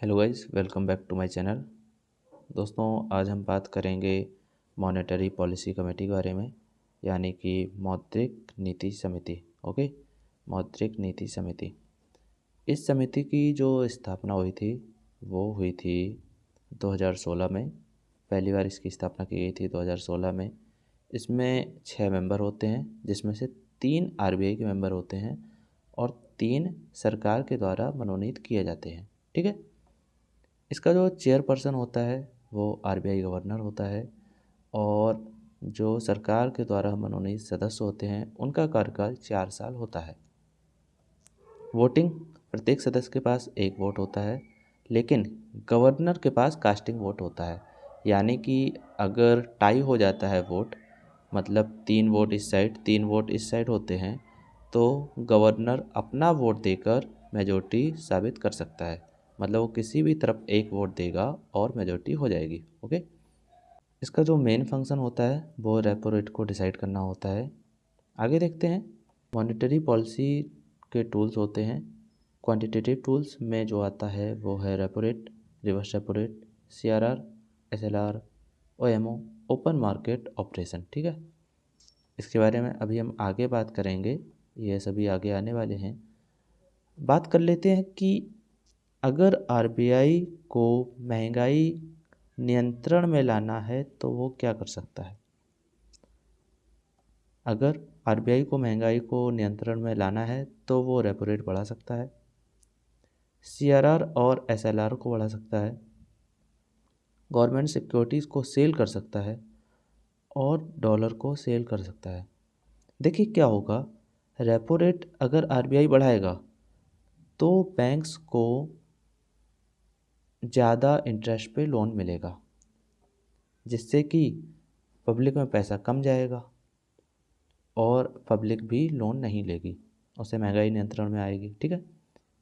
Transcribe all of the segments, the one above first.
Hello guys, welcome back to my channel. दोस्तों, आज हम बात करेंगे मॉनेटरी पॉलिसी कमेटी के बारे में, यानी कि मौद्रिक नीति समिति। ओके, मौद्रिक नीति समिति। इस समिति की जो स्थापना हुई थी वो हुई थी 2016 में। पहली बार इसकी स्थापना की गई थी 2016 में। इसमें 6 मेंबर होते हैं, जिसमें से 3 आरबीआई के मेंबर होते हैं और 3 सरकार के द्वारा मनोनीत किए जाते हैं। ठीक है। इसका जो चेयरपर्सन होता है वो आरबीआई गवर्नर होता है, और जो सरकार के द्वारा मनोनीत सदस्य होते हैं उनका कार्यकाल 4 साल होता है। वोटिंग, प्रत्येक सदस्य के पास 1 वोट होता है, लेकिन गवर्नर के पास कास्टिंग वोट होता है। यानी कि अगर टाई हो जाता है वोट, मतलब 3 वोट इस साइड 3 वोट इस साइड होते हैं, तो गवर्नर अपना वोट देकर मेजॉरिटी साबित कर सकता है। मतलब वो किसी भी तरफ 1 वोट देगा और मेजॉरिटी हो जाएगी। ओके। इसका जो मेन फंक्शन होता है वो रेपो रेट को डिसाइड करना होता है। आगे देखते हैं। मॉनेटरी पॉलिसी के टूल्स होते हैं। क्वांटिटेटिव टूल्स में जो आता है वो है repo rate, reverse repo rate, CRR, SLR, OMO, open market operation. ठीक है। इसके बारे में अभी हम आगे बात करेंगे, ये सभी आगे आने वाले हैं। बात कर लेते हैं कि अगर आरबीआई को महंगाई नियंत्रण में लाना है तो वो क्या कर सकता है। अगर आरबीआई को महंगाई को नियंत्रण में लाना है तो वो रेपो रेट बढ़ा सकता है, सीआरआर और एसएलआर को बढ़ा सकता है, गवर्नमेंट सिक्योरिटीज़ को सेल कर सकता है और डॉलर को सेल कर सकता है। देखिए क्या होगा, रेपो रेट अगर आरबीआई बढ़ाएगा तो बैंक्स को ज़्यादा इंटरेस्ट पे लोन मिलेगा, जिससे कि पब्लिक में पैसा कम जाएगा और पब्लिक भी लोन नहीं लेगी, उससे महंगाई नियंत्रण में आएगी। ठीक है।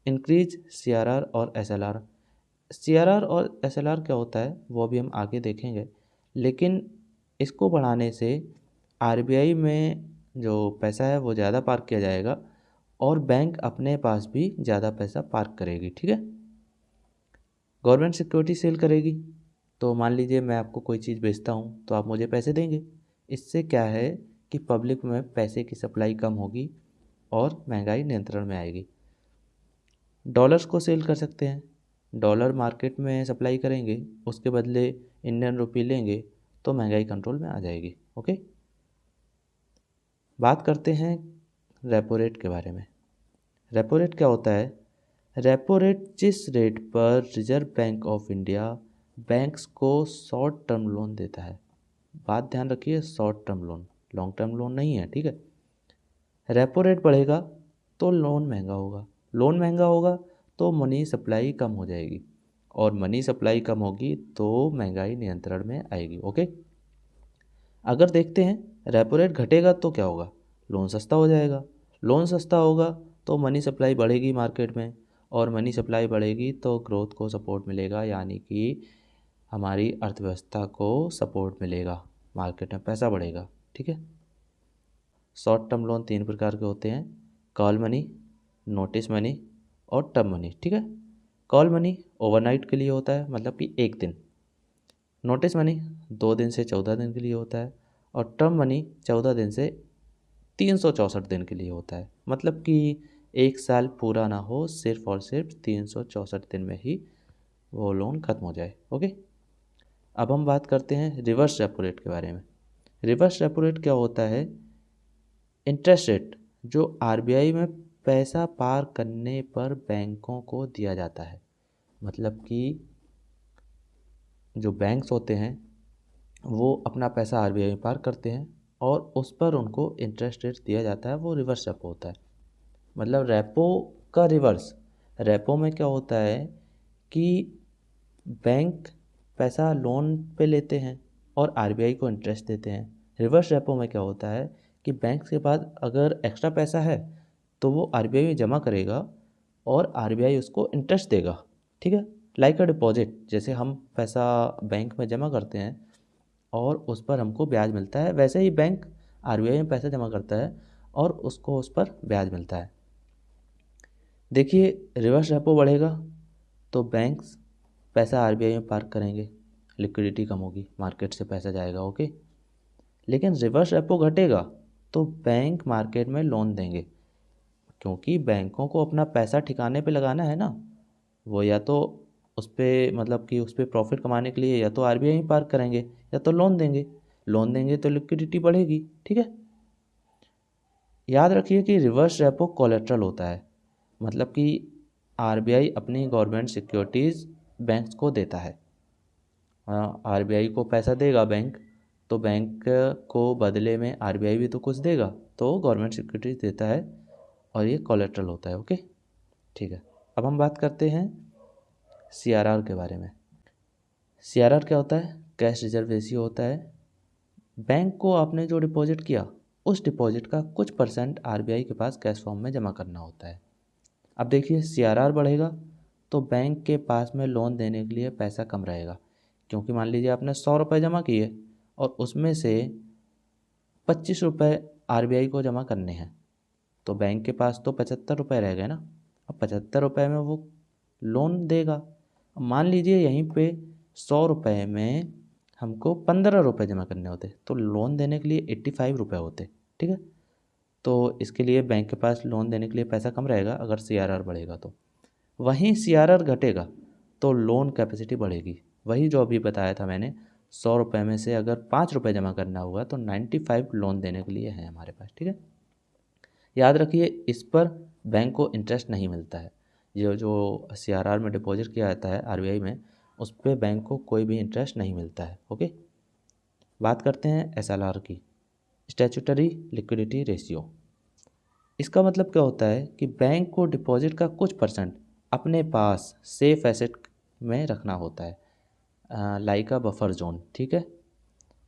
इंक्रीज सीआरआर और एसएलआर। सीआरआर और एसएलआर क्या होता है वो अभी हम आगे देखेंगे, लेकिन इसको बढ़ाने से आरबीआई में जो पैसा है वो ज़्यादा पार्क किया जाएगा और बैंक अपने पास भी ज़्यादा पैसा पार्क करेगी। ठीक है। गवर्नमेंट सिक्योरिटी सेल करेगी, तो मान लीजिए मैं आपको कोई चीज़ बेचता हूँ तो आप मुझे पैसे देंगे। इससे क्या है कि पब्लिक में पैसे की सप्लाई कम होगी और महंगाई नियंत्रण में आएगी। डॉलर्स को सेल कर सकते हैं। डॉलर मार्केट में सप्लाई करेंगे, उसके बदले इंडियन रुपी लेंगे तो महंगाई कंट्रोल में आ जाएगी। ओके। बात करते हैं रेपो रेट के बारे में। रेपो रेट क्या होता है। रेपो रेट जिस रेट पर reserve bank of India banks को शॉर्ट टर्म लोन देता है। बात ध्यान रखिए, short term loan, long term loan नहीं है। ठीक है। रेपो रेट बढ़ेगा तो लोन महंगा होगा, लोन महंगा होगा तो मनी सप्लाई कम हो जाएगी, और मनी सप्लाई कम होगी तो महंगाई नियंत्रण में आएगी। ओके। अगर देखते हैं रेपो रेट घटेगा तो क्या होगा, लोन सस्ता हो जाएगा। लोन सस्ता होगा तो मनी सप्लाई बढ़ेगी मार्केट में, और मनी सप्लाई बढ़ेगी तो ग्रोथ को सपोर्ट मिलेगा, यानी कि हमारी अर्थव्यवस्था को सपोर्ट मिलेगा, मार्केट में पैसा बढ़ेगा। ठीक है। शॉर्ट टर्म लोन 3 प्रकार के होते हैं, कॉल मनी, नोटिस मनी और टर्म मनी। ठीक है। कॉल मनी ओवरनाइट के लिए होता है, मतलब कि 1 दिन। नोटिस मनी 2 दिन से 14 दिन के लिए होता है, और टर्म मनी 14 दिन से 364 दिन के लिए होता है। मतलब कि 1 साल पूरा ना हो, सिर्फ और सिर्फ 364 दिन में ही वो लोन खत्म हो जाए। ओके। अब हम बात करते हैं रिवर्स रेपो रेट के बारे में। रिवर्स रेपो रेट क्या होता है, इंटरेस्ट रेट जो आरबीआई में पैसा पार करने पर बैंकों को दिया जाता है। मतलब कि जो बैंक्स होते हैं वो अपना पैसा आरबीआई में पार करते हैं और उस पर उनको इंटरेस्ट रेट दिया जाता है, वो रिवर्स रेपो होता है। मतलब रेपो का रिवर्स। रेपो में क्या होता है कि बैंक पैसा लोन पे लेते हैं और आरबीआई को इंटरेस्ट देते हैं। रिवर्स रेपो में क्या होता है कि बैंक के पास अगर एक्स्ट्रा पैसा है तो वो आरबीआई में जमा करेगा और आरबीआई उसको इंटरेस्ट देगा। ठीक है। लाइक अ डिपॉजिट, जैसे हम पैसा बैंक में जमा करते हैं और उस पर हमको ब्याज मिलता है, वैसे ही बैंक आरबीआई में पैसा जमा करता है और उसको उस पर ब्याज मिलता है। देखिए, रिवर्स रेपो बढ़ेगा तो बैंक्स पैसा आरबीआई में पार्क करेंगे, लिक्विडिटी कम होगी, मार्केट से पैसा जाएगा, ओके। लेकिन रिवर्स रेपो घटेगा तो बैंक मार्केट में लोन देंगे, क्योंकि बैंकों को अपना पैसा ठिकाने पे लगाना है ना। वो या तो उस पर मतलब कि उस पर प्रॉफिट कमाने के लिए या तो आरबीआई में पार्क करेंगे या तो लोन देंगे। लोन देंगे तो लिक्विडिटी बढ़ेगी, ठीक है। याद रखिए कि रिवर्स रेपो कोलेट्रल होता है, मतलब कि आरबीआई अपनी गवर्नमेंट सिक्योरिटीज़ बैंक्स को देता है। आरबीआई को पैसा देगा बैंक, तो बैंक को बदले में आरबीआई भी तो कुछ देगा, तो गवर्नमेंट सिक्योरिटीज देता है और ये कोलेट्रल होता है, ओके। ठीक है, अब हम बात करते हैं सीआरआर के बारे में। सीआरआर क्या होता है? कैश रिजर्व रेशियो होता है। बैंक को आपने जो डिपॉजिट किया उस डिपॉजिट का कुछ परसेंट आरबीआई के पास कैश फॉर्म में जमा करना होता है। अब देखिए, सीआरआर बढ़ेगा तो बैंक के पास में लोन देने के लिए पैसा कम रहेगा, क्योंकि मान लीजिए आपने 100 रुपये जमा किए और उसमें से 25 रुपये आरबीआई को जमा करने हैं, तो बैंक के पास तो 75 रुपये रह गए ना। अब 75 रुपये में वो लोन देगा। अब मान लीजिए यहीं पे 100 रुपये में हमको 15 रुपये जमा करने होते, तो लोन देने के लिए 85 रुपये होते, ठीक है। तो इसके लिए बैंक के पास लोन देने के लिए पैसा कम रहेगा अगर सीआरआर बढ़ेगा तो। वहीं सीआरआर घटेगा तो लोन कैपेसिटी बढ़ेगी। वही जो अभी बताया था मैंने, 100 रुपये में से अगर 5 रुपये जमा करना हुआ तो 95 लोन देने के लिए है हमारे पास, ठीक है। याद रखिए, इस पर बैंक को इंटरेस्ट नहीं मिलता है। ये जो सीआरआर में डिपॉजिट किया जाता है आरबीआई में, उस पर बैंक को कोई भी इंटरेस्ट नहीं मिलता है, ओके। बात करते हैं एसएलआर की, स्टैट्यूटरी लिक्विडिटी रेशियो। इसका मतलब क्या होता है कि बैंक को डिपॉजिट का कुछ परसेंट अपने पास सेफ एसेट में रखना होता है, लाइक अ बफर जोन, ठीक है।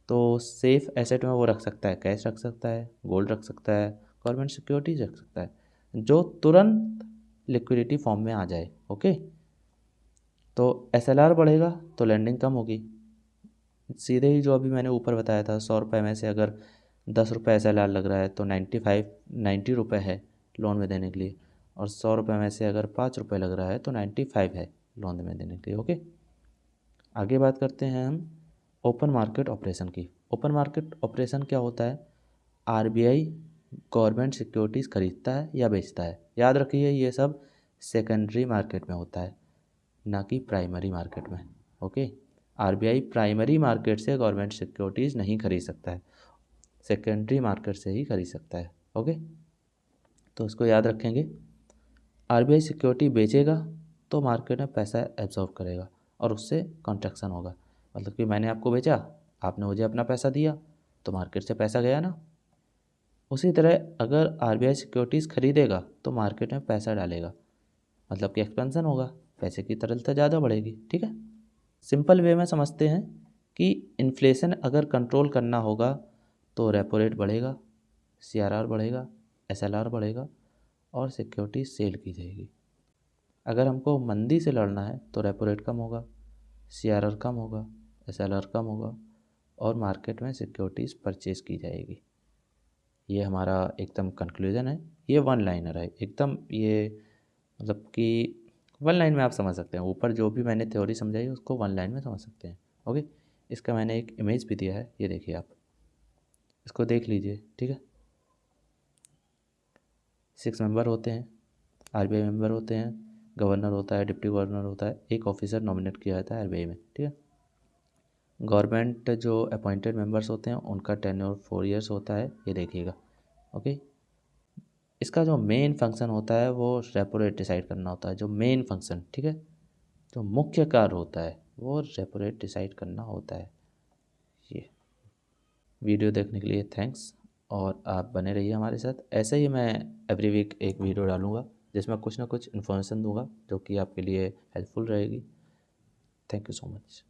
तो सेफ एसेट में वो रख सकता है, कैश रख सकता है, गोल्ड रख सकता है, गवर्नमेंट सिक्योरिटीज रख सकता है, जो तुरंत लिक्विडिटी फॉर्म में आ जाए, ओके। तो एसएलआर बढ़ेगा तो लैंडिंग कम होगी। सीधे ही जो अभी मैंने ऊपर बताया था, 100 रुपये में से अगर 10 रुपये एसएलआर लग रहा है तो 90 रुपये है लोन में देने के लिए, और 100 रुपये में से अगर 5 रुपये लग रहा है तो 95 है लोन में देने के लिए, ओके। आगे बात करते हैं हम ओपन मार्केट ऑपरेशन की। ओपन मार्केट ऑपरेशन क्या होता है? आरबीआई गवर्नमेंट सिक्योरिटीज़ खरीदता है या बेचता है। याद रखिए, ये सब सेकेंडरी मार्केट में होता है, ना कि प्राइमरी मार्केट में, ओके। आरबीआई प्राइमरी मार्केट से गवर्नमेंट सिक्योरिटीज़ नहीं खरीद सकता है, सेकेंडरी मार्केट से ही खरीद सकता है, ओके। तो इसको याद रखेंगे। आरबीआई सिक्योरिटी बेचेगा तो मार्केट में पैसा एब्जॉर्ब करेगा और उससे कॉन्ट्रैक्शन होगा, मतलब कि मैंने आपको बेचा, आपने मुझे अपना पैसा दिया, तो मार्केट से पैसा गया ना। उसी तरह अगर आरबीआई सिक्योरिटीज़ खरीदेगा तो मार्केट में पैसा डालेगा, मतलब कि एक्सपेंशन होगा, पैसे की तरलता ज़्यादा बढ़ेगी, ठीक है। सिंपल वे में समझते हैं कि इन्फ्लेशन अगर कंट्रोल करना होगा तो रेपो रेट बढ़ेगा, सीआरआर बढ़ेगा, एसएलआर बढ़ेगा और सिक्योरिटी सेल की जाएगी। अगर हमको मंदी से लड़ना है तो रेपो रेट कम होगा, सीआरआर कम होगा, एसएलआर कम होगा और मार्केट में सिक्योरिटीज़ परचेज की जाएगी। ये हमारा एकदम कंक्लूजन है। ये वन लाइनर है एकदम, ये मतलब कि वन लाइन में आप समझ सकते हैं। ऊपर जो भी मैंने थ्योरी समझाई उसको वन लाइन में समझ सकते हैं, ओके। इसका मैंने एक इमेज भी दिया है, ये देखिए आप इसको देख लीजिए, ठीक है। 6 मेंबर होते हैं, आरबीआई मेंबर होते हैं, गवर्नर होता है, डिप्टी गवर्नर होता है, एक ऑफिसर नॉमिनेट किया जाता है आरबीआई में, ठीक है। गवर्नमेंट जो अपॉइंटेड मेंबर्स होते हैं उनका टेन्योर 4 ईयर्स होता है, ये देखिएगा, ओके। इसका जो मेन फंक्शन होता है वो रेपो रेट डिसाइड करना होता है, जो मेन फंक्शन, ठीक है। जो मुख्य कार्य होता है वो रेपो रेट डिसाइड करना होता है। ये वीडियो देखने के लिए थैंक्स, और आप बने रहिए हमारे साथ। ऐसे ही मैं एवरी वीक एक वीडियो डालूँगा जिसमें कुछ ना कुछ इन्फॉर्मेशन दूंगा जो कि आपके लिए हेल्पफुल रहेगी। Thank you so much.